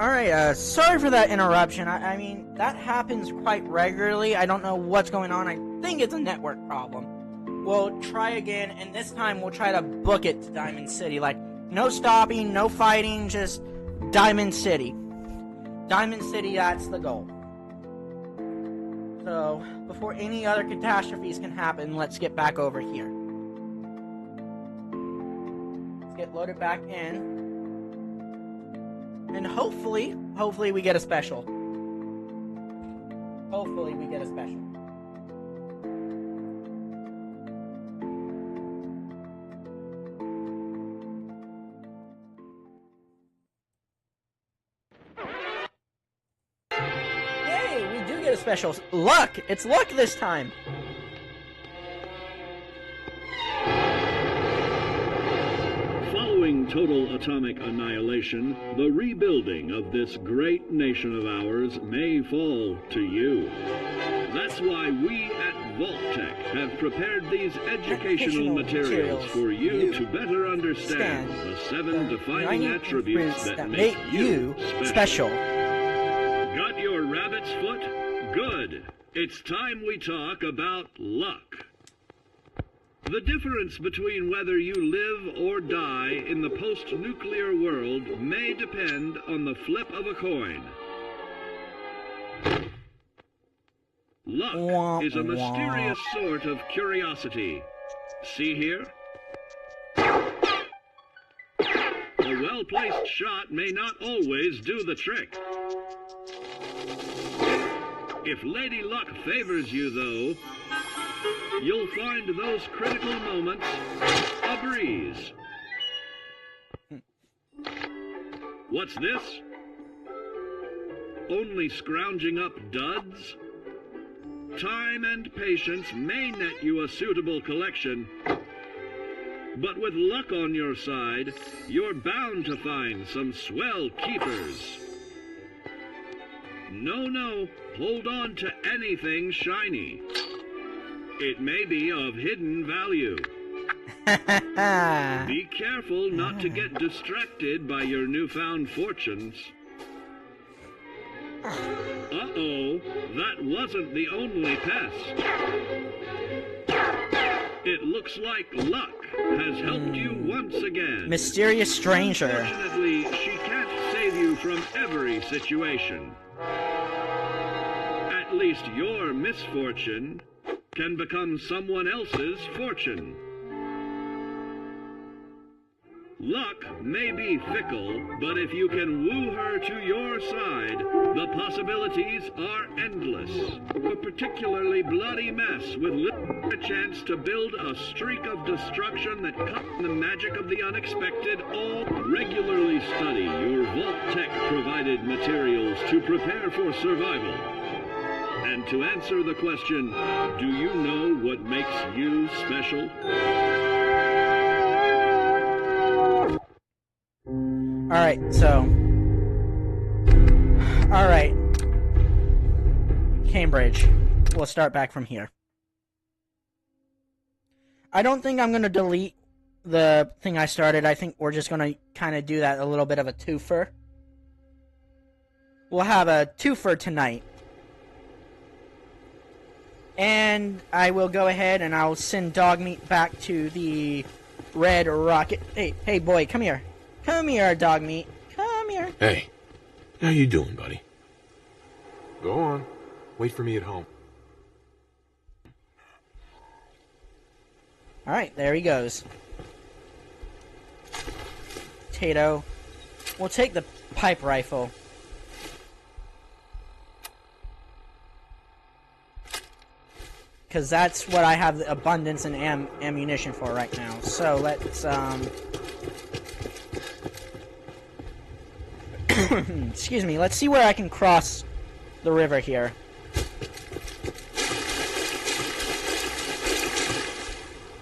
Alright, sorry for that interruption. I mean, that happens quite regularly. I don't know what's going on. I think it's a network problem. We'll try again, and this time we'll try to book it to Diamond City. Like, no stopping, no fighting, just Diamond City. Diamond City, that's the goal. So, before any other catastrophes can happen, let's get back over here. Let's get loaded back in. And hopefully we get a special. Hopefully we get a special. Yay, we do get a special. Luck! It's luck this time! Following total atomic annihilation, the rebuilding of this great nation of ours may fall to you. That's why we at Vault-Tec have prepared these educational materials for you to better understand the 7 defining attributes that make you special. Got your rabbit's foot? Good. It's time we talk about luck. The difference between whether you live or die in the post-nuclear world may depend on the flip of a coin. Luck is a mysterious sort of curiosity. See here? A well-placed shot may not always do the trick. If Lady Luck favors you, though, you'll find those critical moments a breeze. What's this? Only scrounging up duds? Time and patience may net you a suitable collection, but with luck on your side, you're bound to find some swell keepers. No, hold on to anything shiny. It may be of hidden value. Be careful not to get distracted by your newfound fortunes. Uh-oh, that wasn't the only pest. It looks like luck has helped you once again. Mysterious stranger. Unfortunately, she can't save you from every situation. At least your misfortune can become someone else's fortune. Luck may be fickle, but if you can woo her to your side, the possibilities are endless. A particularly bloody mess with little chance to build a streak of destruction that cuts the magic of the unexpected. All regularly study your Vault-Tec provided materials to prepare for survival. And to answer the question, do you know what makes you special? Alright. Cambridge. We'll start back from here. I don't think I'm going to delete the thing I started. I think we're just going to kind of do that a little bit of a twofer. We'll have a twofer tonight. And I will go ahead and I'll send Dogmeat back to the Red Rocket. Hey boy, come here. Come here, Dogmeat. Come here. Hey, how you doing, buddy? Go on. Wait for me at home. Alright, there he goes. Potato. We'll take the pipe rifle. Because that's what I have the abundance and ammunition for right now. So let's, excuse me, let's see where I can cross the river here.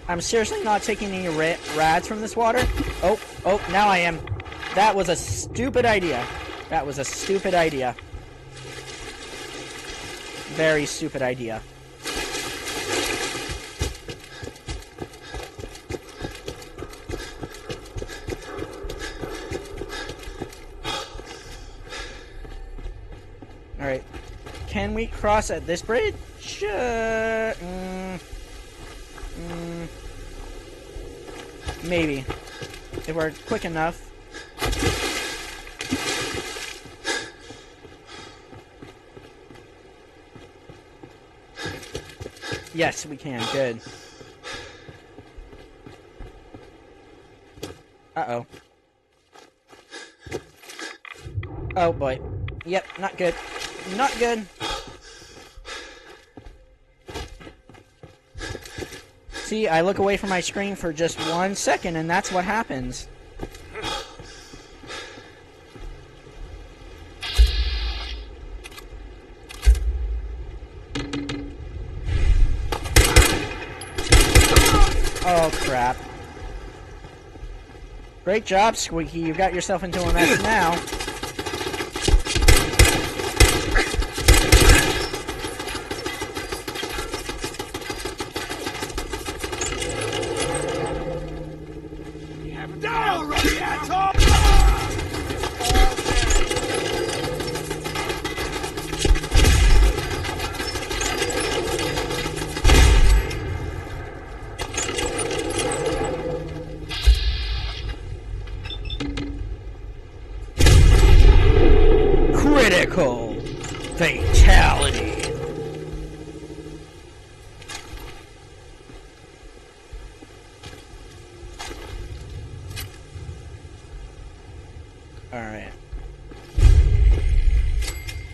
I'm seriously not taking any rads from this water. Oh, now I am. That was a stupid idea. That was a stupid idea. Very stupid idea. can we cross at this bridge? Maybe. If we're quick enough. Yes, we can. Good. Uh-oh. Oh, boy. Yep, not good. Not good. See, I look away from my screen for just 1 second, and that's what happens. Oh, crap. Great job, Squeaky. You got yourself into a mess now. Critical fatality. Alright.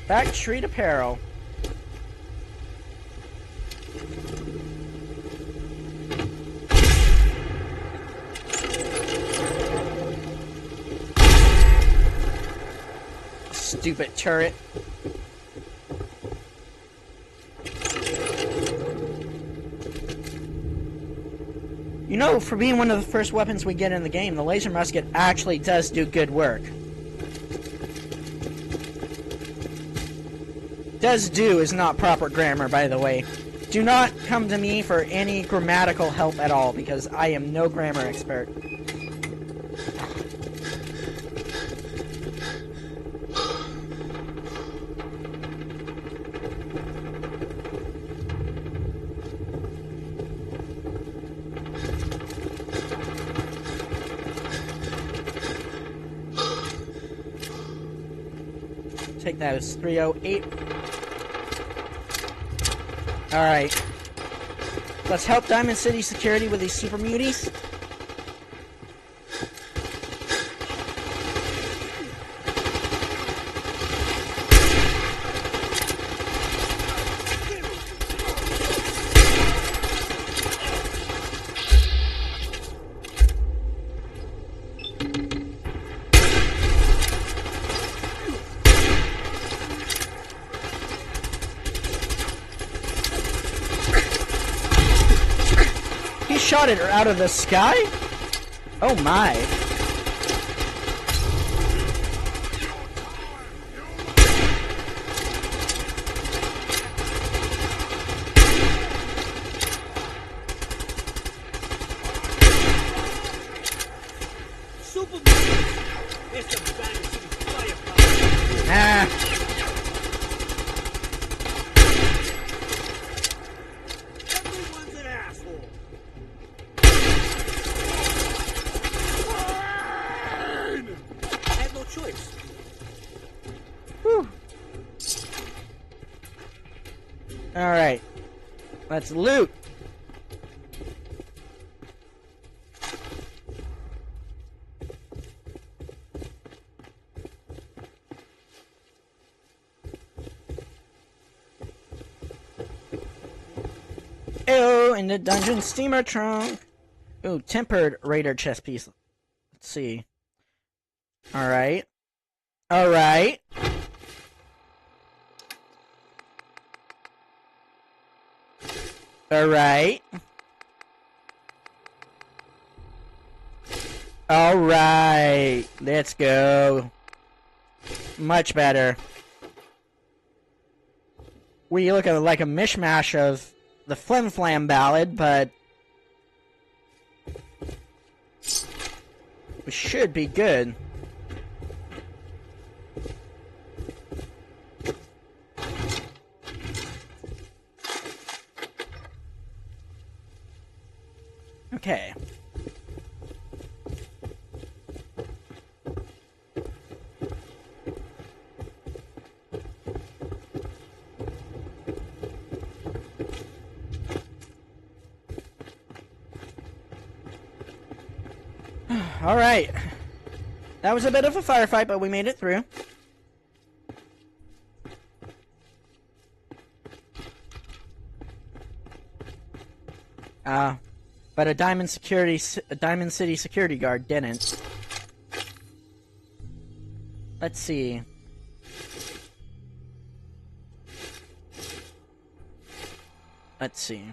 Back Street Apparel. Stupid turret. You know, for being one of the first weapons we get in the game, the laser musket actually does do good work. Does do is not proper grammar, by the way. Do not come to me for any grammatical help at all, because I am no grammar expert. Take that as 308. Alright. Let's help Diamond City Security with these super muties. Shot it out of the sky? Oh my. Alright. Let's loot. Ew, in the dungeon steamer trunk. Ooh, tempered Raider chest piece. Let's see. Alright. Alright. Alright. Alright. Let's go. Much better. We look at like a mishmash of the Flim Flam ballad, but we should be good. Alright. That was a bit of a firefight, but we made it through. But a Diamond City security guard didn't. Let's see. Let's see.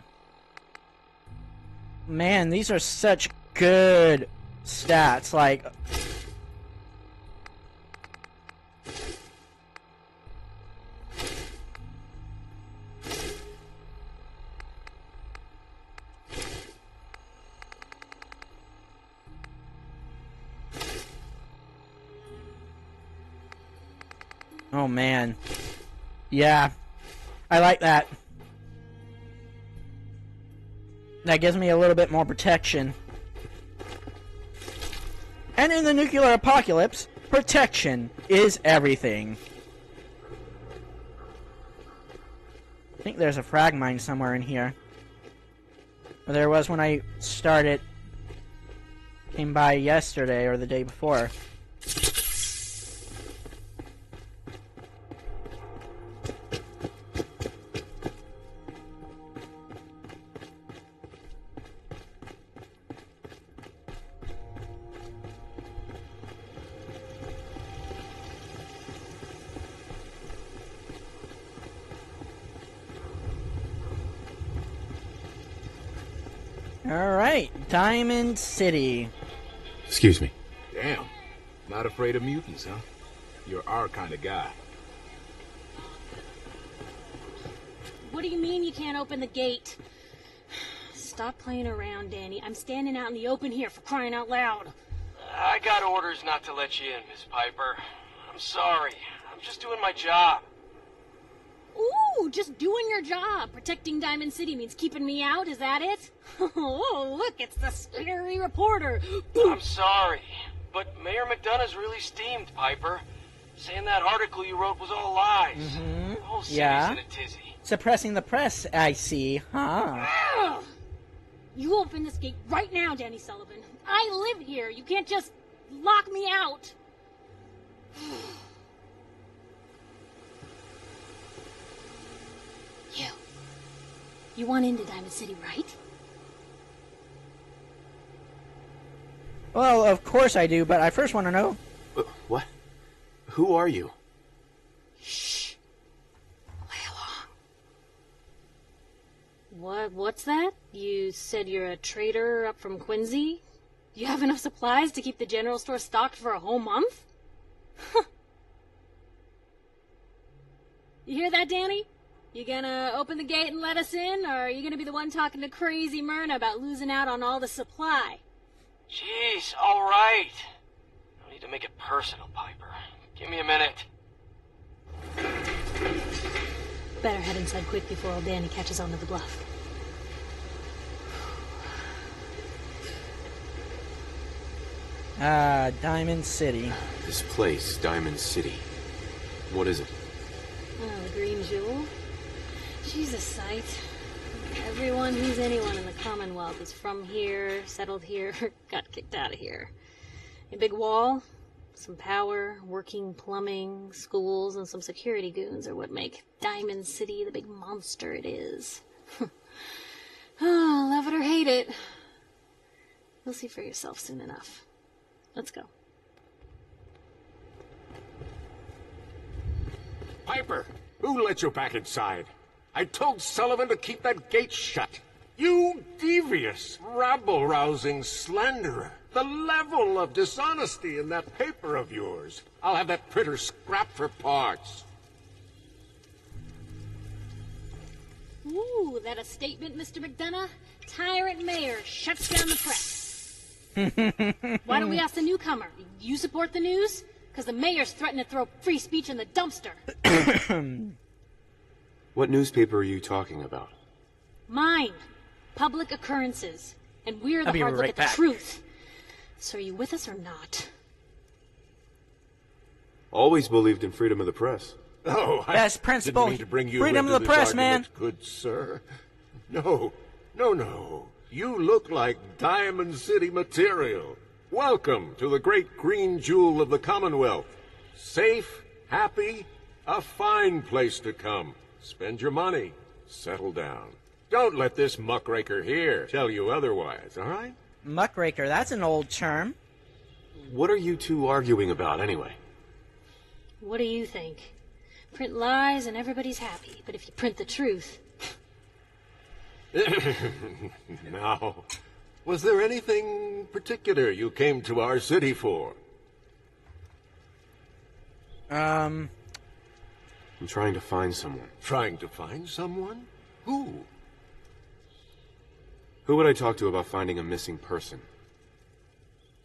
Man, these are such good stats, like... Oh man. Yeah. I like that. That gives me a little bit more protection. And in the nuclear apocalypse, protection is everything. I think there's a frag mine somewhere in here. Or there was when I started. Came by yesterday or the day before. Alright, Diamond City. Excuse me. Damn. Not afraid of mutants, huh? You're our kind of guy. What do you mean you can't open the gate? Stop playing around, Danny. I'm standing out in the open here, for crying out loud. I got orders not to let you in, Miss Piper. I'm sorry. I'm just doing my job. Ooh, just doing your job. Protecting Diamond City means keeping me out, is that it? Oh, look, it's the scary reporter. I'm sorry, but Mayor McDonough's really steamed, Piper. Saying that article you wrote was all lies. Mm-hmm. The whole city's Yeah. in a tizzy. Suppressing the press, I see. Huh. Ugh. You open this gate right now, Danny Sullivan. I live here. You can't just lock me out. You want into Diamond City, right? Well, of course I do, but I first want to know... What? Who are you? Shh. Play along. What's that? You said you're a trader up from Quincy? You have enough supplies to keep the general store stocked for a whole month? You hear that, Danny? You gonna open the gate and let us in, or are you gonna be the one talking to crazy Myrna about losing out on all the supply? Jeez, all right. No need to make it personal, Piper. Give me a minute. Better head inside quick before old Danny catches on to the bluff. Diamond City. This place, Diamond City. What is it? Oh, the Green Jewel? She's a sight. Everyone who's anyone in the Commonwealth is from here, settled here, got kicked out of here. A big wall, some power, working plumbing, schools, and some security goons are what make Diamond City the big monster it is. Oh, love it or hate it. You'll see for yourself soon enough. Let's go. Piper, who let you back inside? I told Sullivan to keep that gate shut. You devious, rabble-rousing slanderer. The level of dishonesty in that paper of yours. I'll have that printer scrapped for parts. Ooh, that a statement, Mr. McDonough? Tyrant mayor shuts down the press. Why don't we ask the newcomer? You support the news? Because the mayor's threatening to throw free speech in the dumpster. What newspaper are you talking about? Mine. Public Occurrences. And we're the I'll be hard look right at the back. truth. So are you with us or not? Always believed in freedom of the press. Oh, Best I principle. didn't mean to bring you Freedom into of the this press, man. argument, good sir. No. You look like Diamond City material. Welcome to the great green jewel of the Commonwealth. Safe, happy, a fine place to come. Spend your money. Settle down. Don't let this muckraker here tell you otherwise, all right? Muckraker, that's an old term. What are you two arguing about, anyway? What do you think? Print lies and everybody's happy, but if you print the truth... Now, was there anything particular you came to our city for? I'm trying to find someone. Trying to find someone? Who? Who would I talk to about finding a missing person?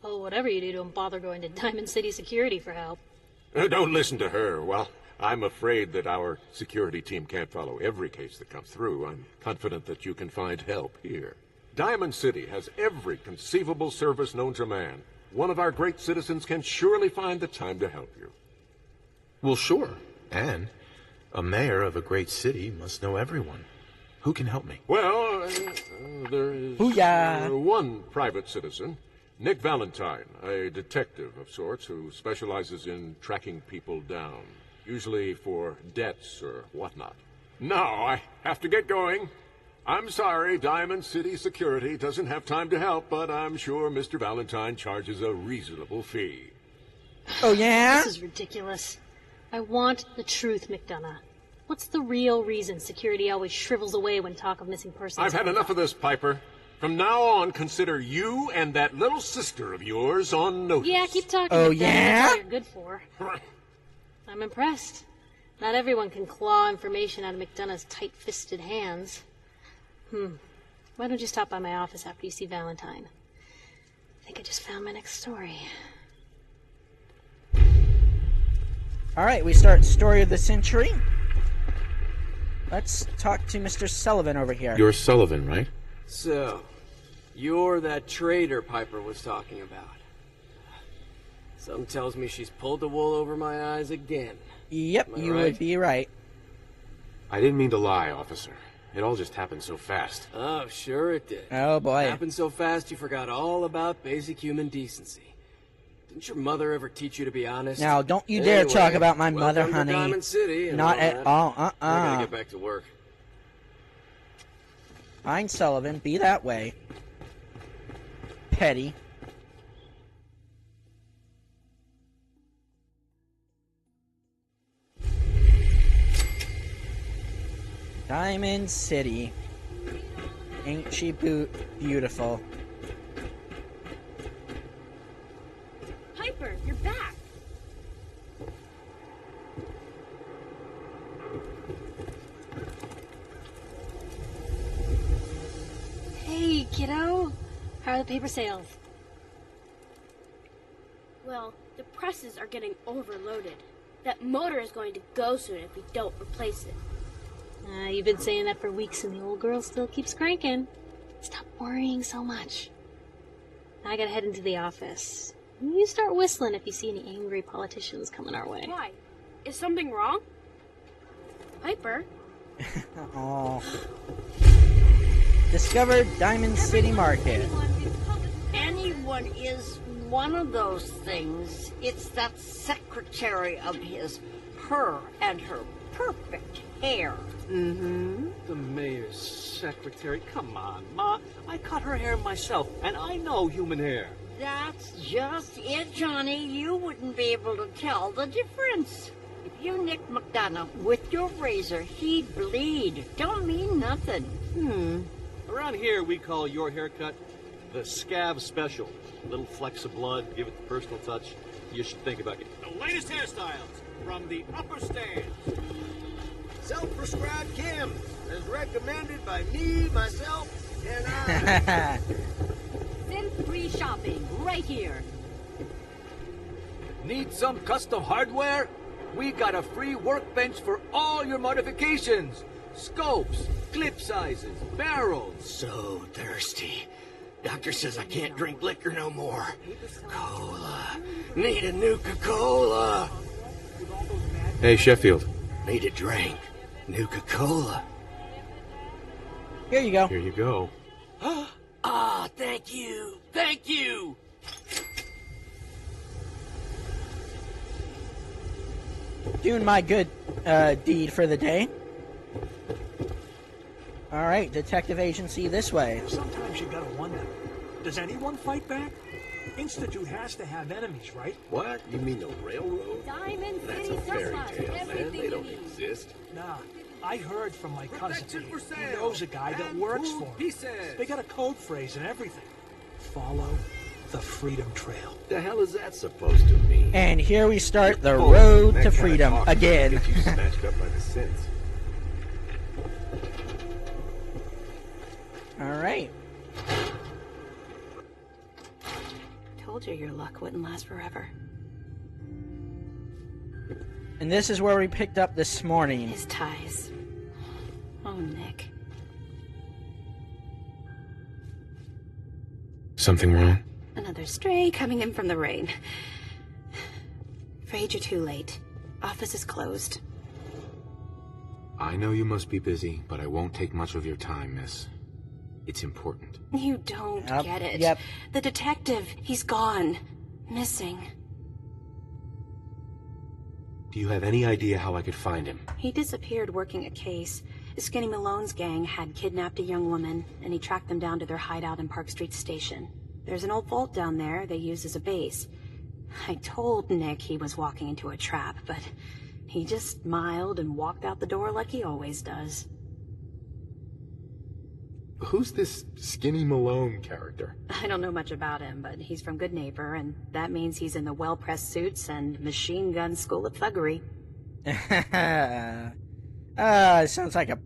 Oh, whatever you do, don't bother going to Diamond City Security for help. Don't listen to her. Well, I'm afraid that our security team can't follow every case that comes through. I'm confident that you can find help here. Diamond City has every conceivable service known to man. One of our great citizens can surely find the time to help you. Well, sure. And a mayor of a great city must know everyone. Who can help me? Well, there is Booyah. One private citizen, Nick Valentine, a detective of sorts who specializes in tracking people down, usually for debts or whatnot. Now, I have to get going. I'm sorry, Diamond City Security doesn't have time to help, but I'm sure Mr. Valentine charges a reasonable fee. Oh, yeah? This is ridiculous. I want the truth, McDonough. What's the real reason security always shrivels away when talk of missing persons I've had comes enough up? of this, Piper. From now on, consider you and that little sister of yours on notice. Yeah, keep talking. Oh, McDonough. yeah? That's all you're good for. I'm impressed. Not everyone can claw information out of McDonough's tight-fisted hands. Why don't you stop by my office after you see Valentine? I think I just found my next story. Alright, we start Story of the Century. Let's talk to Mr. Sullivan over here. You're Sullivan, right? So, you're that traitor Piper was talking about. Something tells me she's pulled the wool over my eyes again. Yep, Am I you right? would be right. I didn't mean to lie, officer. It all just happened so fast. Oh, sure it did. Oh, boy. Happened so fast you forgot all about basic human decency. Didn't your mother ever teach you to be honest? Now, don't you dare Anyway, talk about my mother, welcome to honey. Diamond City and Not all at that. all. I gotta get back to work. Fine, Sullivan. Be that way. Petty. Diamond City. Ain't she beautiful? Piper, you're back. Hey, kiddo. How are the paper sales? Well, the presses are getting overloaded. That motor is going to go soon if we don't replace it. You've been saying that for weeks and the old girl still keeps cranking. Stop worrying so much. I gotta head into the office. You start whistling if you see any angry politicians coming our way. Why? Is something wrong? Piper? Oh. Discovered Diamond City Market. Anyone is one of those things. It's that secretary of his, her and her perfect hair. The mayor's secretary. Come on, Ma. I cut her hair myself, and I know human hair. That's just it, Johnny. You wouldn't be able to tell the difference. If you nicked McDonough with your razor, he'd bleed. Don't mean nothing. Around here, we call your haircut the scab special. A little flecks of blood, give it the personal touch. You should think about it. The latest hairstyles from the upper stands. Self-prescribed Kim, as recommended by me, myself, and I. Then free shopping right here. Need some custom hardware? We got a free workbench for all your modifications. Scopes, clip sizes, barrels. So thirsty. Doctor says I can't drink liquor no more. Cola. Need a Nuka-Cola. Hey, Sheffield. Need a drink. Nuka-Cola. Here you go. Here you go. Ah, thank you. Thank you. doing my good deed for the day. Alright, detective agency this way. Sometimes you gotta wonder, does anyone fight back? Institute has to have enemies, right? What? You mean the railroad? Diamond That's City a fairy Trust tale, man. everything They don't you need. exist. Nah, I heard from my cousin Protection for who sale knows a guy that and works food for him. pieces. They got a code phrase and everything. Follow the Freedom Trail. The hell is that supposed to mean? And here we start the Oh, road that to kinda freedom talk again. Get you snatched up by the synths. Alright. Told you your luck wouldn't last forever. And this is where we picked up this morning. His ties. Oh, Nick. Something wrong? Another stray coming in from the rain. Afraid you're too late. Office is closed. I know you must be busy, but I won't take much of your time, miss. It's important. You don't Yep, get it. yep. The detective, he's gone. Missing. Do you have any idea how I could find him? He disappeared working a case. Skinny Malone's gang had kidnapped a young woman, and he tracked them down to their hideout in Park Street Station. There's an old vault down there they use as a base. I told Nick he was walking into a trap, but he just smiled and walked out the door like he always does. Who's this Skinny Malone character? I don't know much about him, but he's from Good Neighbor, and that means he's in the well-pressed suits and machine gun school of thuggery. Sounds like a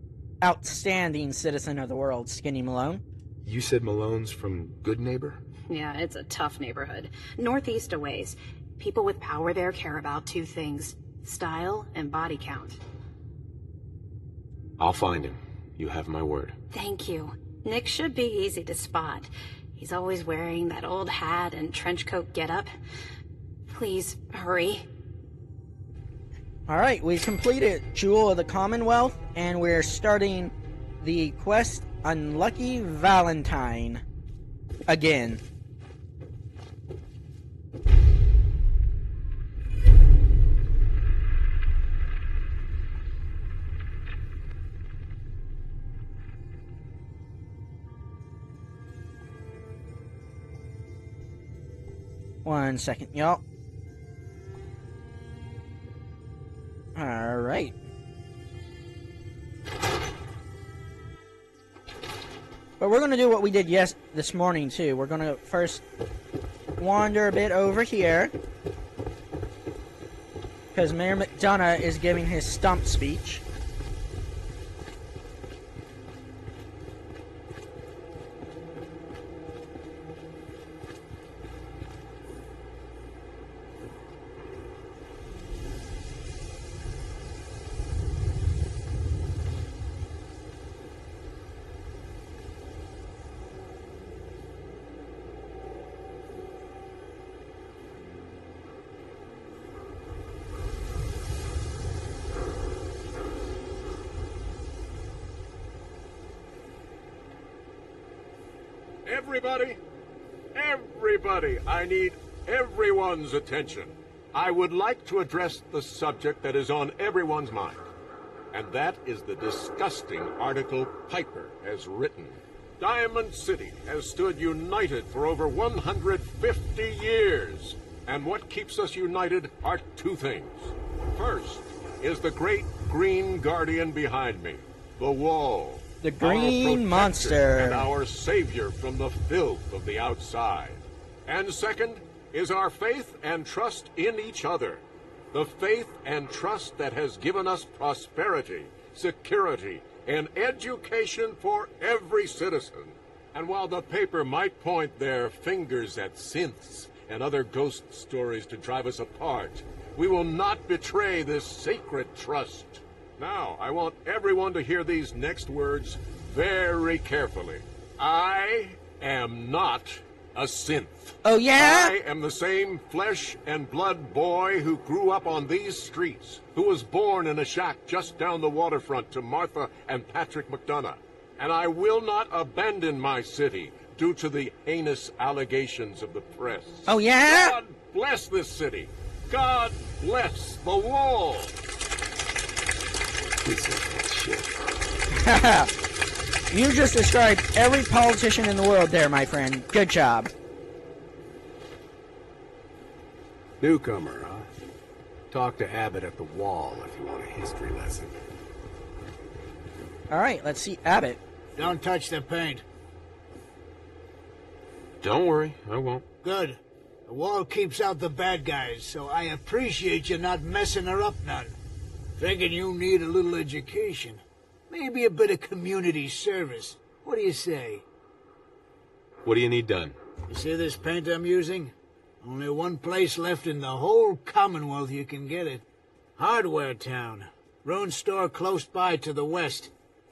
outstanding citizen of the world, Skinny Malone. You said Malone's from Good Neighbor? Yeah, it's a tough neighborhood. Northeast a ways. People with power there care about two things: style and body count. I'll find him. You have my word. Thank you. Nick should be easy to spot. He's always wearing that old hat and trench coat getup. Please, hurry. Alright, we've completed Jewel of the Commonwealth, and we're starting the quest Unlucky Valentine again. One second, y'all. Alright. But we're gonna do what we did this morning too. We're gonna first wander a bit over here, because Mayor McDonough is giving his stump speech. Everybody, I need everyone's attention. I would like to address the subject that is on everyone's mind, and that is the disgusting article Piper has written. Diamond City has stood united for over 150 years, and what keeps us united are two things. First is the great green guardian behind me, the Wall. The Green Monster. And our savior from the filth of the outside. And second is our faith and trust in each other. The faith and trust that has given us prosperity, security, and education for every citizen. And while the paper might point their fingers at synths and other ghost stories to drive us apart, we will not betray this sacred trust. Now, I want everyone to hear these next words very carefully. I am not a synth. Oh, yeah? I am the same flesh and blood boy who grew up on these streets, who was born in a shack just down the waterfront to Martha and Patrick McDonough. And I will not abandon my city due to the heinous allegations of the press. Oh, yeah? God bless this city. God bless the Wall. You just described every politician in the world there, my friend. Good job. Newcomer, huh? Talk to Abbott at the wall if you want a history lesson. Alright, let's see Abbott. Don't touch the paint. Don't worry, I won't. Good. The wall keeps out the bad guys, so I appreciate you not messing her up none. Thinking you need a little education. Maybe a bit of community service. What do you say? What do you need done? You see this paint I'm using? Only one place left in the whole Commonwealth you can get it. Hardware Town. Ruin store close by to the west.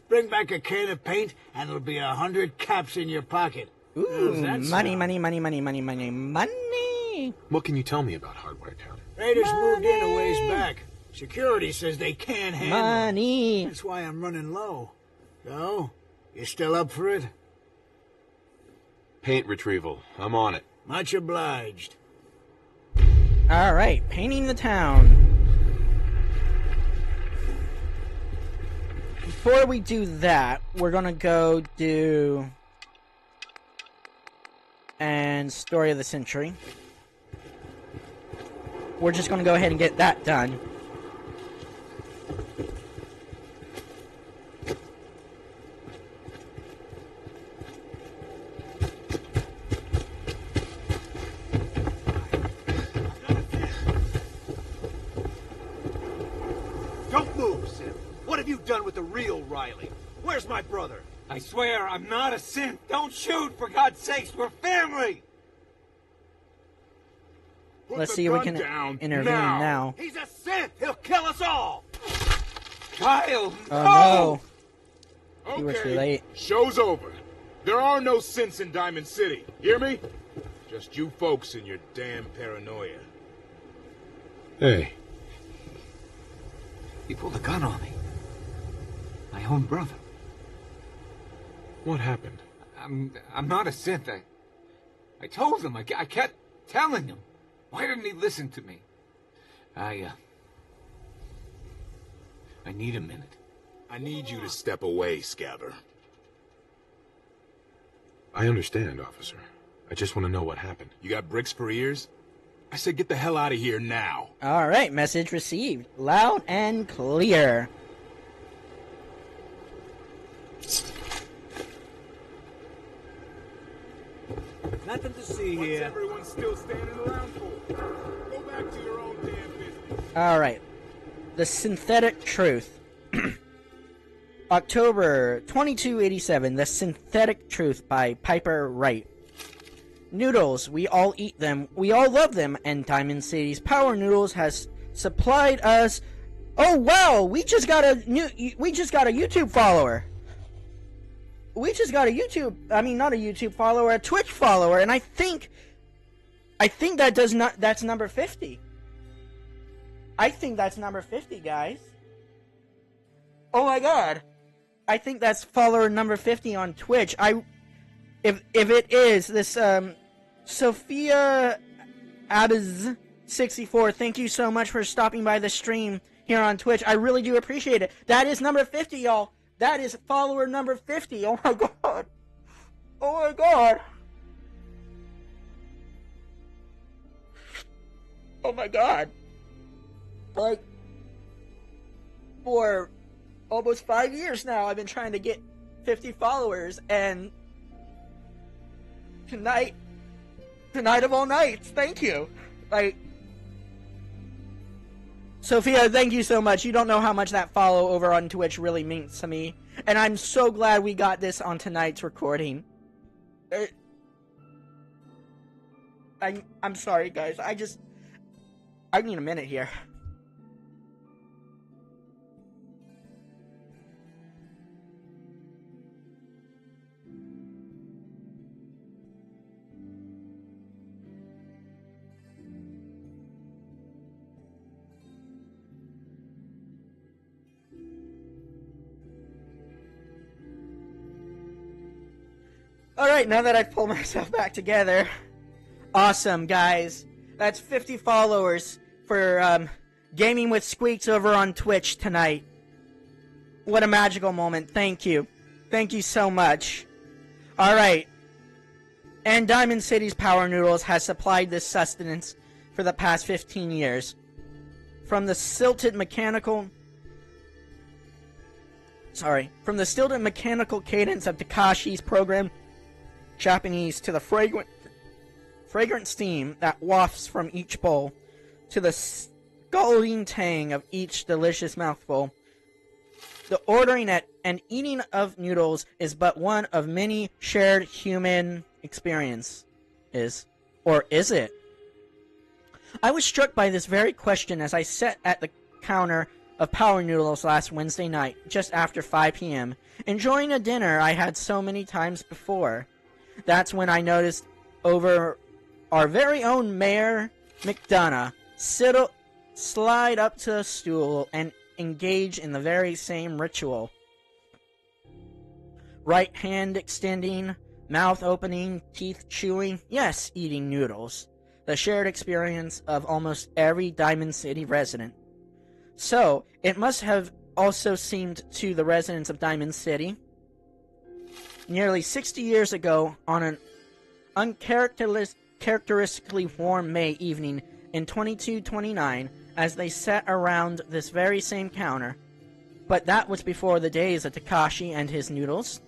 Bring back a can of paint and it'll be 100 caps in your pocket. Ooh, money, money, money, money, money, money, money. What can you tell me about Hardware Town? Raiders moved in a ways back. Security says they can't handle money. That's why I'm running low. So, you still up for it? Paint retrieval. I'm on it. Much obliged. Alright, painting the town. Before we do that, we're gonna go do... and Story of the Century. We're just gonna go ahead and get that done. Don't move, Sim. What have you done with the real Riley? Where's my brother? I swear I'm not a synth. Don't shoot, for God's sakes. We're family. Let's see if we can intervene now. He's a synth. He'll kill us all. Kyle, oh no! You were too late. Show's over. There are no synths in Diamond City. Hear me? Just you folks and your damn paranoia. Hey. He pulled a gun on me. My own brother. What happened? I'm not a synth. I told him. I kept telling him. Why didn't he listen to me? I need a minute. I need you to step away, Scabber. I understand, officer. I just want to know what happened. You got bricks for ears? I said get the hell out of here now. Alright, message received. Loud and clear. Nothing to see here. What's everyone still standing around for? Go back to your own damn business. Alright. The Synthetic Truth. October 2287. The Synthetic Truth by Piper Wright. Noodles, we all eat them, we all love them, and Diamond City's Power Noodles has supplied us. Oh wow, we just got a YouTube follower. We just got a not a YouTube follower, a Twitch follower, and I think that's number 50. I think that's number 50, guys. Oh my god. I think that's follower number 50 on Twitch. If it is, this, Sophia Abz 64, thank you so much for stopping by the stream here on Twitch. I really do appreciate it. That is number 50, y'all. That is follower number 50. Oh my god. Oh my god. Oh my god. Like, for almost 5 years now, I've been trying to get 50 followers, and tonight of all nights, thank you. Like, Sophia, thank you so much. You don't know how much that follow over on Twitch really means to me. And I'm so glad we got this on tonight's recording. I'm sorry, guys. I need a minute here. Alright, now that I've pulled myself back together. Awesome, guys. That's 50 followers for Gaming with Squeaks over on Twitch tonight. What a magical moment. Thank you. Thank you so much. Alright. And Diamond City's Power Noodles has supplied this sustenance for the past 15 years. From the stilted mechanical cadence of Takashi's program Japanese to the fragrant steam that wafts from each bowl, to the scalding tang of each delicious mouthful. The ordering and eating of noodles is but one of many shared human experiences. Or is it? I was struck by this very question as I sat at the counter of Power Noodles last Wednesday night, just after 5 p.m., enjoying a dinner I had so many times before. That's when I noticed over our very own Mayor McDonough slide up to a stool and engage in the very same ritual. Right hand extending, mouth opening, teeth chewing, yes, eating noodles. The shared experience of almost every Diamond City resident. So, it must have also seemed to the residents of Diamond City. Nearly 60 years ago, on an uncharacteristically warm May evening in 2229, as they sat around this very same counter. But that was before the days of Takashi and his noodles,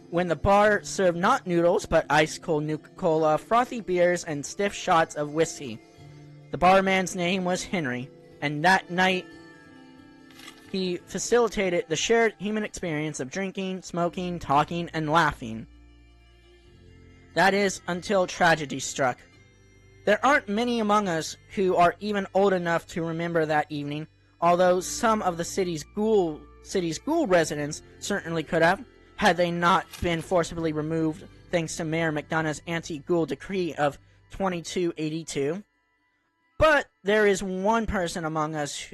when the bar served not noodles, but ice-cold Nuka-Cola, frothy beers, and stiff shots of whiskey. The barman's name was Henry, and that night he facilitated the shared human experience of drinking, smoking, talking, and laughing. That is, until tragedy struck. There aren't many among us who are even old enough to remember that evening, although some of the city's ghoul residents certainly could have, had they not been forcibly removed thanks to Mayor McDonough's anti-ghoul decree of 2282. But there is one person among us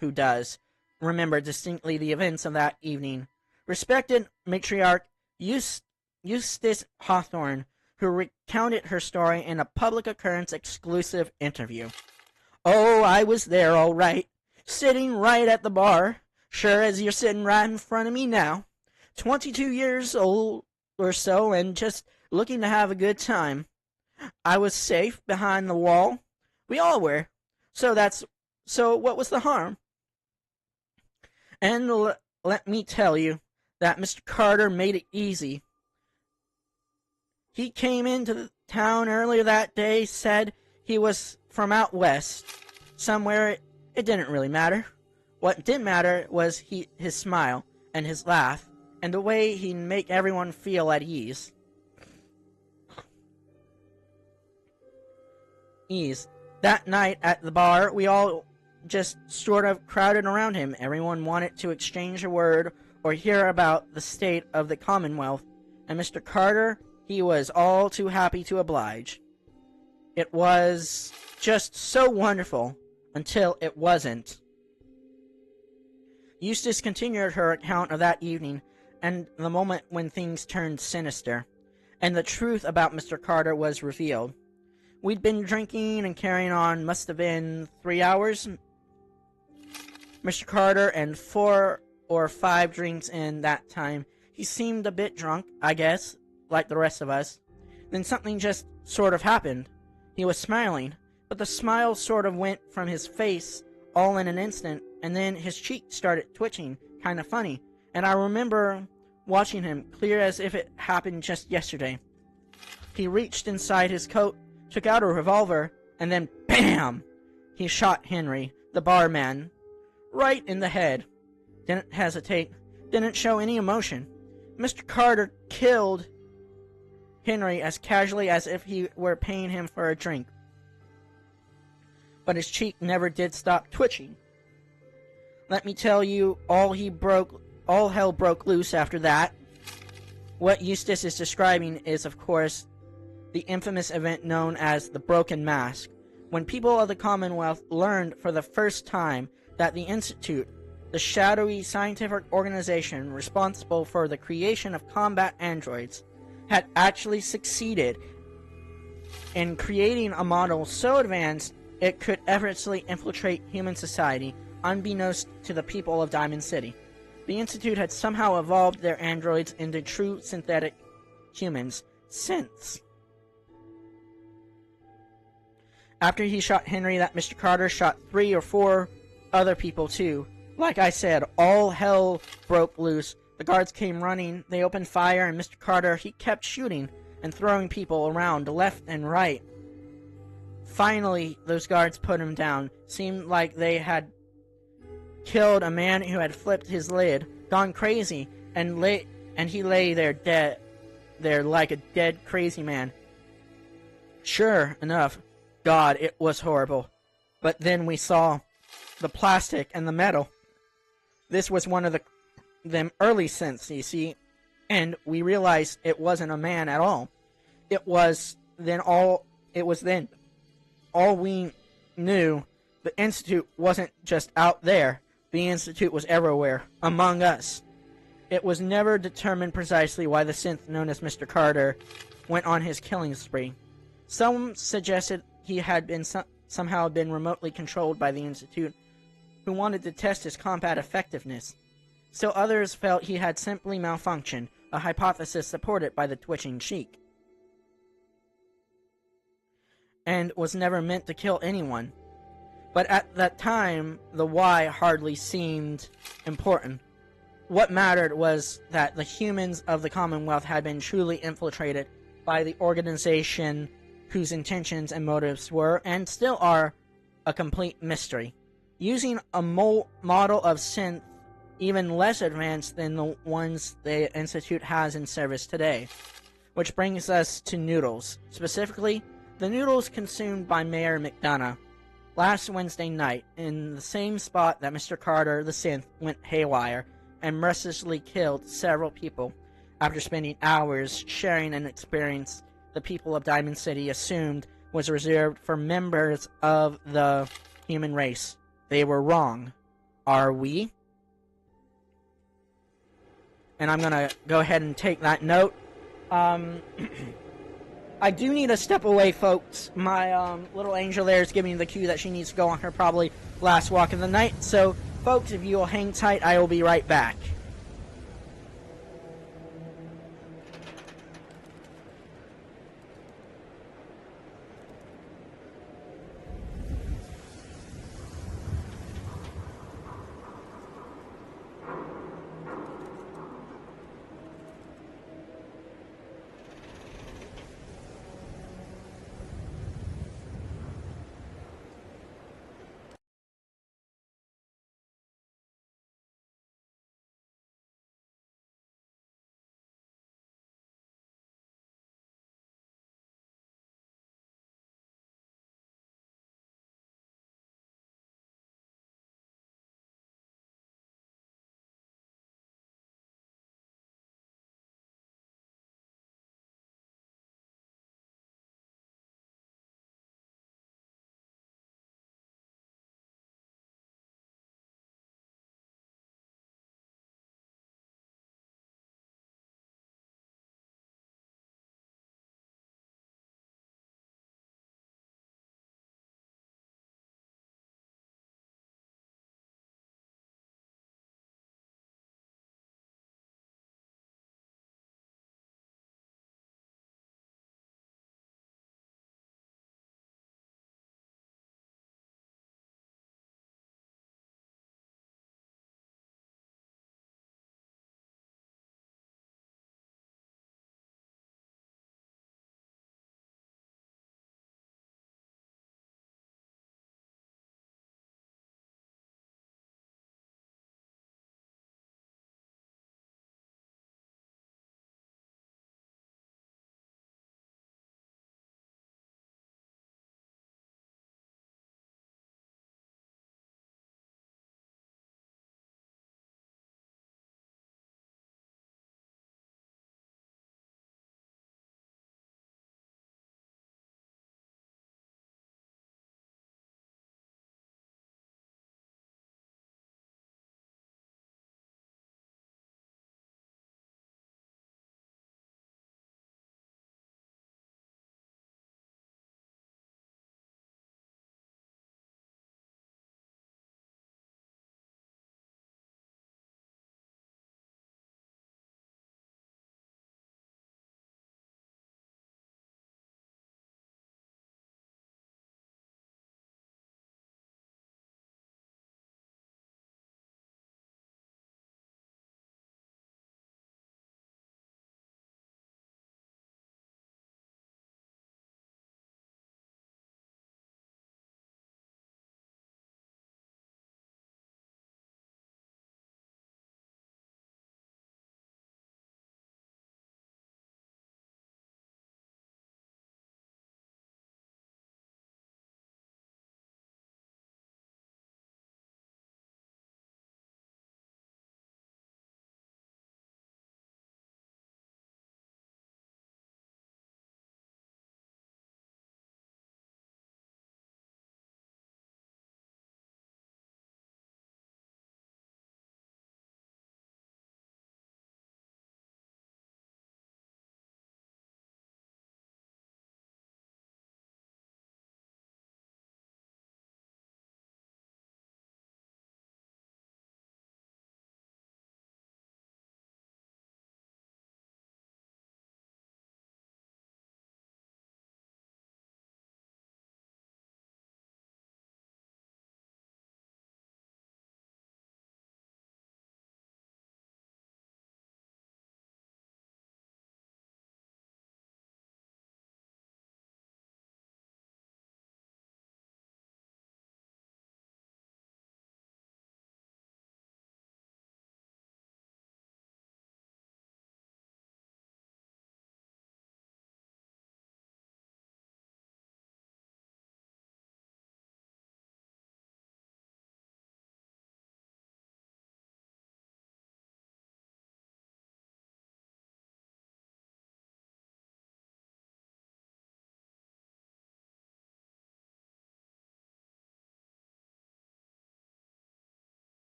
who does remember distinctly the events of that evening. Respected matriarch Eustace Hawthorne, who recounted her story in a public occurrence exclusive interview. Oh, I was there all right, sitting right at the bar, sure as you're sitting right in front of me now. 22 years old or so, and just looking to have a good time. I was safe behind the wall. We all were. So what was the harm? And let me tell you that Mr. Carter made it easy. He came into the town earlier that day, said he was from out west. Somewhere, it didn't really matter. What did matter was his smile and his laugh, and the way he'd make everyone feel at ease. That night at the bar, we all just sort of crowded around him. Everyone wanted to exchange a word or hear about the state of the Commonwealth, and Mr. Carter, he was all too happy to oblige. It was just so wonderful until it wasn't. Eustace continued her account of that evening and the moment when things turned sinister, and the truth about Mr. Carter was revealed. We'd been drinking and carrying on, must have been 3 hours. Mr. Carter, and 4 or 5 drinks in that time, he seemed a bit drunk, I guess, like the rest of us. Then something just sort of happened. He was smiling, but the smile sort of went from his face all in an instant, and then his cheek started twitching, kind of funny, and I remember watching him, clear as if it happened just yesterday. He reached inside his coat, took out a revolver, and then BAM! He shot Henry, the barman, right in the head. Didn't hesitate, didn't show any emotion. Mr. Carter killed Henry as casually as if he were paying him for a drink. But his cheek never did stop twitching. Let me tell you, all hell broke loose after that. What Eustace is describing is, of course, the infamous event known as the Broken Mask, when people of the Commonwealth learned for the first time that the Institute, the shadowy scientific organization responsible for the creation of combat androids, had actually succeeded in creating a model so advanced it could effortlessly infiltrate human society, unbeknownst to the people of Diamond City. The Institute had somehow evolved their androids into true synthetic humans, synths. After he shot Henry, that Mr. Carter shot 3 or 4 other people too. Like I said, all hell broke loose. The guards came running, they opened fire, and Mr. Carter, he kept shooting and throwing people around left and right. Finally, those guards put him down. Seemed like they had killed a man who had flipped his lid, gone crazy, and he lay there dead, there like a dead crazy man. Sure enough, God, it was horrible. But then we saw the plastic and the metal. This was one of them early synths, you see, and we realized it wasn't a man at all. It was then all we knew. The Institute wasn't just out there. The Institute was everywhere, among us. It was never determined precisely why the synth known as Mr. Carter went on his killing spree. Some suggested he had been somehow been remotely controlled by the Institute, who wanted to test his combat effectiveness. Still others felt he had simply malfunctioned, a hypothesis supported by the twitching Sheik, and was never meant to kill anyone. But at that time, the why hardly seemed important. What mattered was that the humans of the Commonwealth had been truly infiltrated by the organization whose intentions and motives were, and still are, a complete mystery. Using a model of synth even less advanced than the ones the Institute has in service today. Which brings us to noodles. Specifically, the noodles consumed by Mayor McDonough last Wednesday night, in the same spot that Mr. Carter, the synth, went haywire and mercilessly killed several people after spending hours sharing an experience the people of Diamond City assumed was reserved for members of the human race. They were wrong. Are we? And I'm gonna go ahead and take that note. I do need to step away, folks. My little angel there is giving me the cue that she needs to go on her probably last walk of the night. So, folks, if you will hang tight, I will be right back.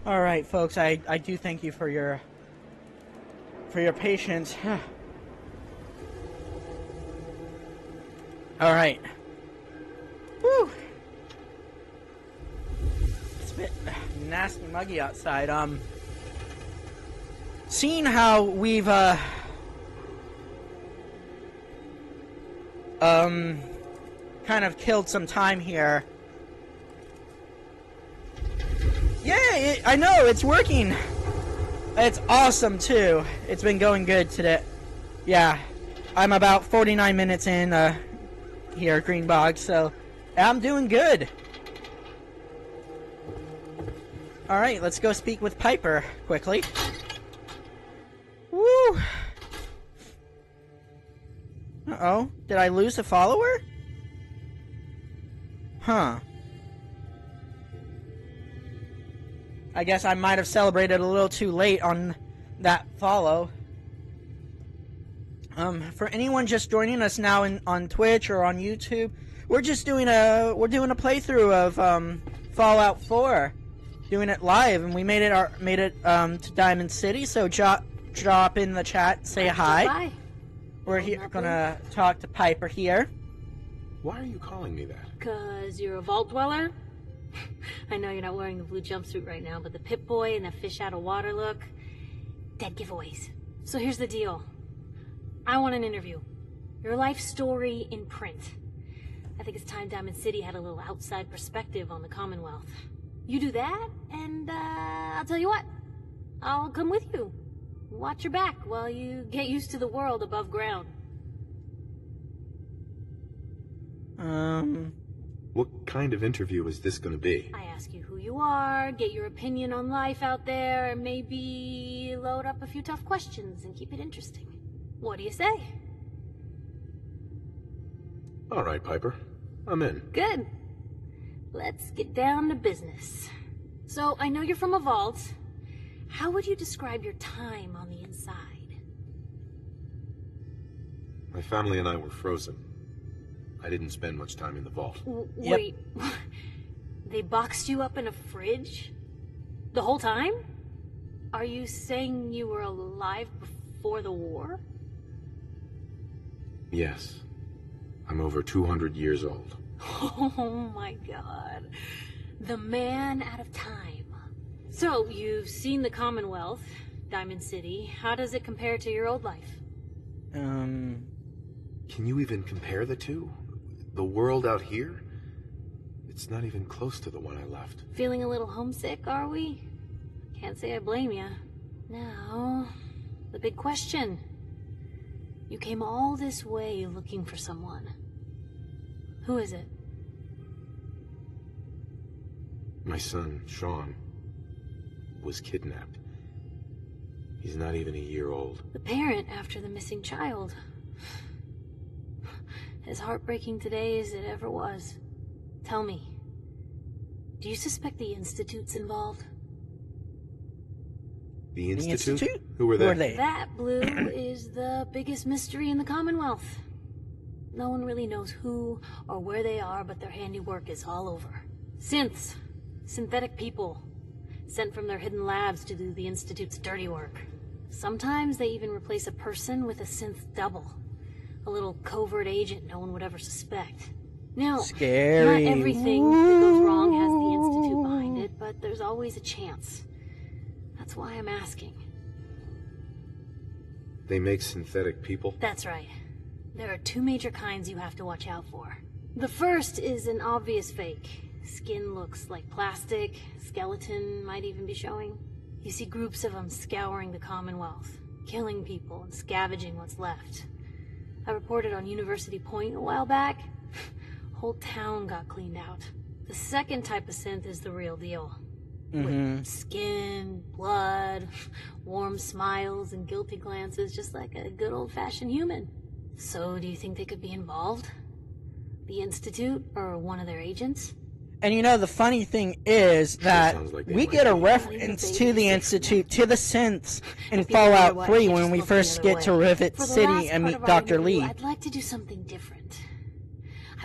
All right, folks. I do thank you for your patience. All right. Woo. It's a bit nasty, muggy outside. Seeing how we've kind of killed some time here. Yeah, I know, it's working. It's awesome, too. It's been going good today. Yeah, I'm about 49 minutes in here at Greenbog, so I'm doing good. Alright, let's go speak with Piper quickly. Woo! Uh-oh, did I lose a follower? Huh. I guess I might have celebrated a little too late on that follow. For anyone just joining us now on Twitch or on YouTube, we're just doing a playthrough of Fallout 4, doing it live, and we made it to Diamond City. So drop in the chat, say hi. Bye. We're here gonna talk to Piper here. Why are you calling me that? 'Cause you're a vault dweller? I know you're not wearing the blue jumpsuit right now, but the Pip-Boy and the fish out of water look, dead giveaways. So here's the deal. I want an interview. Your life story in print. I think it's time Diamond City had a little outside perspective on the Commonwealth. You do that, and I'll tell you what. I'll come with you. Watch your back while you get used to the world above ground. What kind of interview is this going to be? I ask you who you are, get your opinion on life out there, and maybe load up a few tough questions and keep it interesting. What do you say? All right, Piper. I'm in. Good. Let's get down to business. So, I know you're from a vault. How would you describe your time on the inside? My family and I were frozen. I didn't spend much time in the vault. Wait, they boxed you up in a fridge? The whole time? Are you saying you were alive before the war? Yes. I'm over 200 years old. Oh my god. The man out of time. So, you've seen the Commonwealth, Diamond City. How does it compare to your old life? Can you even compare the two? The world out here? It's not even close to the one I left. Feeling a little homesick, are we? Can't say I blame you. Now, the big question. You came all this way looking for someone. Who is it? My son, Sean, was kidnapped. He's not even a year old. The parent after the missing child. As heartbreaking today as it ever was. Tell me, do you suspect the Institute's involved? The Institute? Who are they? That, Blue, is the biggest mystery in the Commonwealth. No one really knows who or where they are, but their handiwork is all over. Synths. Synthetic people. Sent from their hidden labs to do the Institute's dirty work. Sometimes they even replace a person with a synth double. A little covert agent no one would ever suspect. Now, Scary. not everything that goes wrong has the Institute behind it, but there's always a chance. That's why I'm asking. They make synthetic people? That's right. There are two major kinds you have to watch out for. The first is an obvious fake. Skin looks like plastic, skeleton might even be showing. You see groups of them scouring the Commonwealth, killing people and scavenging what's left. I reported on University Point a while back. Whole town got cleaned out. The second type of synth is the real deal. With skin, blood, warm smiles, and guilty glances, just like a good old-fashioned human. So, do you think they could be involved? The Institute, or one of their agents? And you know, the funny thing is that we get a reference to the Institute, to the synths, in Fallout 3 when we first get to Rivet City and meet Dr. Lee. I'd like to do something different.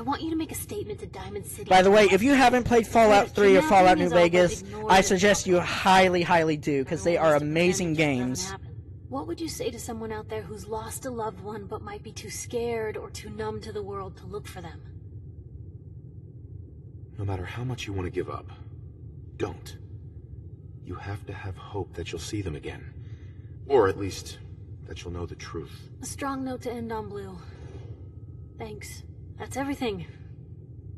I want you to make a statement to Diamond City. By the way, if you haven't played Fallout 3 or Fallout New Vegas, I suggest you highly, highly do, because they are amazing games. What would you say to someone out there who's lost a loved one but might be too scared or too numb to the world to look for them? No matter how much you want to give up, don't. You have to have hope that you'll see them again. Or at least, that you'll know the truth. A strong note to end on, Blue. Thanks. That's everything.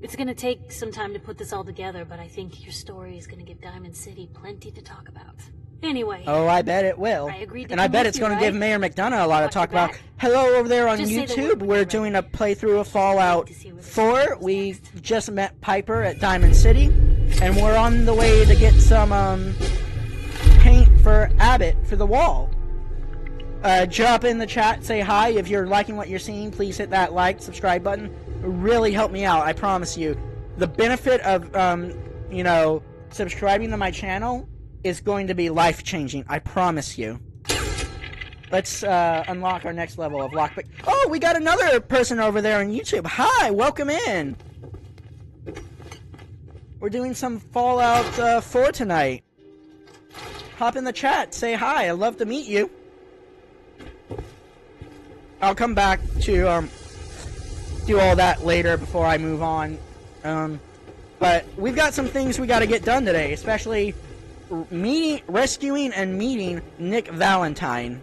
It's gonna take some time to put this all together, but I think your story is gonna give Diamond City plenty to talk about. Anyway. Oh, I bet it will. And I bet it's going to give Mayor McDonough a lot to talk about. Hello over there on YouTube. We're doing a playthrough of Fallout 4. We just met Piper at Diamond City. And we're on the way to get some paint for Abbott for the wall. Drop in the chat, say hi. If you're liking what you're seeing, please hit that like, subscribe button. It really help me out, I promise you. The benefit of, you know, subscribing to my channel is going to be life-changing, I promise you. Let's unlock our next level of lockpick. Oh, we got another person over there on YouTube. Hi, welcome in. We're doing some Fallout 4 tonight. Hop in the chat, say hi, I'd love to meet you. I'll come back to do all that later before I move on. But we've got some things we got to get done today, especially rescuing and meeting Nick Valentine.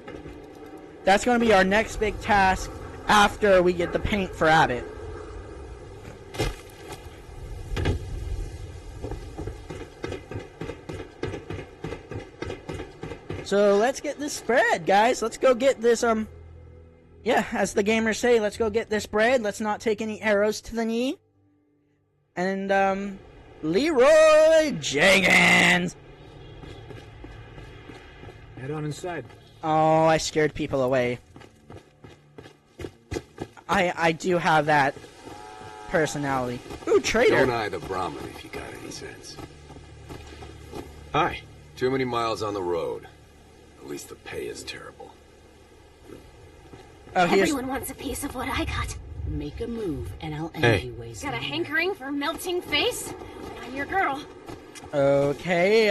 That's going to be our next big task after we get the paint for Abbott. So let's get this spread, guys. Let's go get this, yeah, as the gamers say, let's go get this bread. Let's not take any arrows to the knee. And, Leroy Jenkins! Head on inside. Oh, I scared people away. I do have that personality. Ooh, traitor! Don't eye the Brahmin if you got any sense. Hi. Too many miles on the road. At least the pay is terrible. Oh, Everyone wants a piece of what I got. Make a move, and I'll end Hey. you ways. Got a hankering for melting face? I'm your girl. Okay,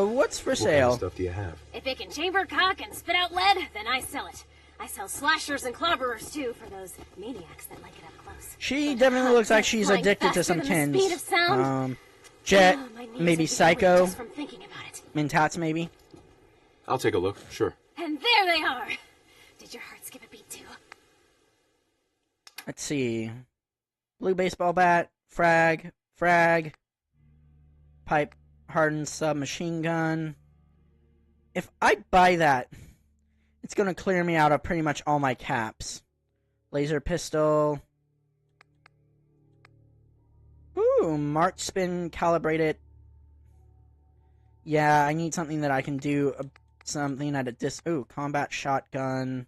what's for What kind sale? of stuff do you have? If it can chamber cock and spit out lead, then I sell it. I sell slashers and clobberers too for those maniacs that like it up close. She definitely looks like she's Flying addicted to faster some than the tins. speed of sound. Jet, My knees maybe are Psycho, just from thinking about it. Mentats maybe. I'll take a look, sure. And there they are. Did your heart skip a beat too? Let's see. Blue baseball bat, frag, pipe hardened submachine gun. If I buy that, it's gonna clear me out of pretty much all my caps. Laser pistol. Ooh, March spin calibrated. Yeah, I need something that I can do something at a ooh, combat shotgun.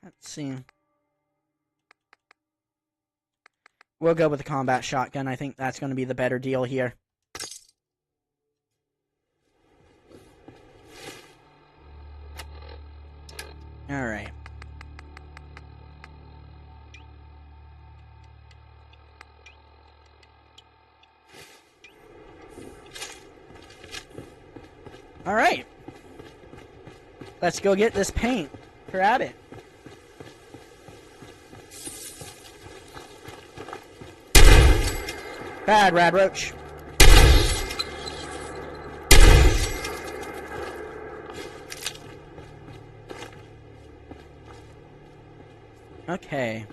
Let's see. We'll go with the combat shotgun. I think that's going to be the better deal here. Alright. Alright. Let's go get this paint for Abbott. Bad, Rad Roach. Okay.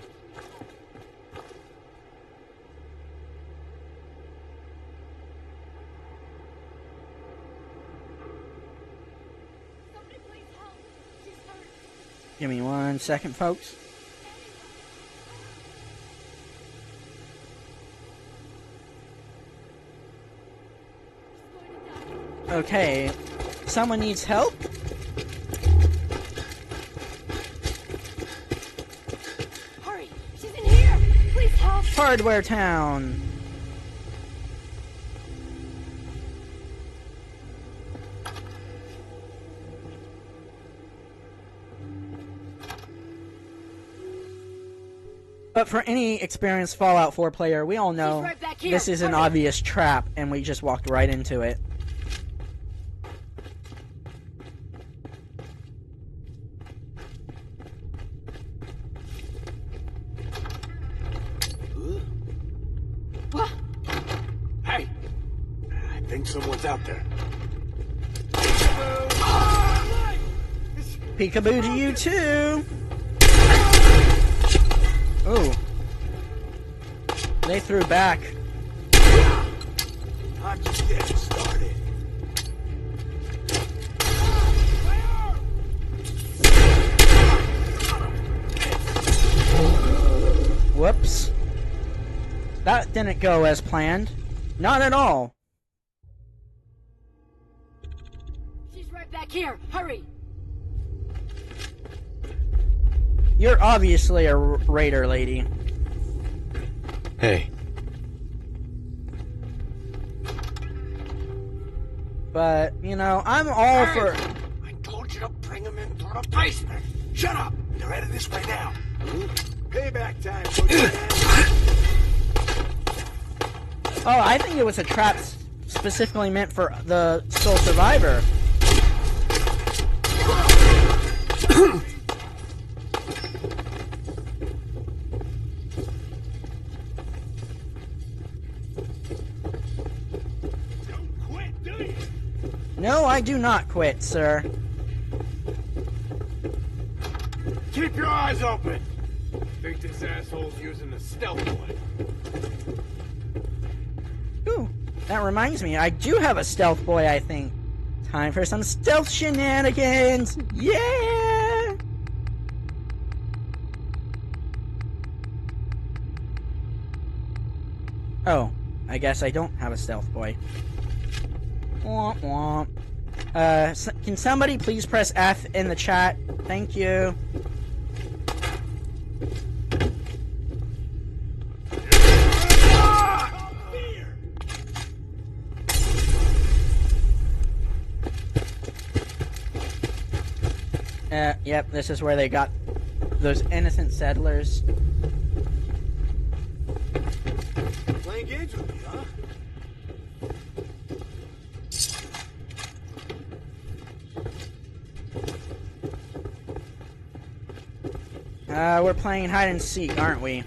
Give me 1 second, folks. Okay, someone needs help? Hurry! She's in here! Please help! Hardware Town. But for any experienced Fallout 4 player, we all know right back here. this is an obvious trap, and we just walked right into it. What? Hey! I think someone's out there. Peekaboo to you too! Ooh. They threw back. I'm just getting started. Whoops. That didn't go as planned. Not at all. She's right back here. Hurry. You're obviously a raider, lady. Hey. But, you know, I'm all for... I told you to bring them into the basement. Shut up! They're headed this way now. Payback time. Oh, I think it was a trap specifically meant for the sole survivor. No, I do not quit, sir. Keep your eyes open. Think this asshole's using the stealth one. Ooh, that reminds me, I do have a stealth boy, I think. Time for some stealth shenanigans! Yeah! Oh, I guess I don't have a stealth boy. Womp womp. Can somebody please press F in the chat? Thank you. Yep, this is where they got those innocent settlers. Playing games with me, huh? We're playing hide and seek, aren't we?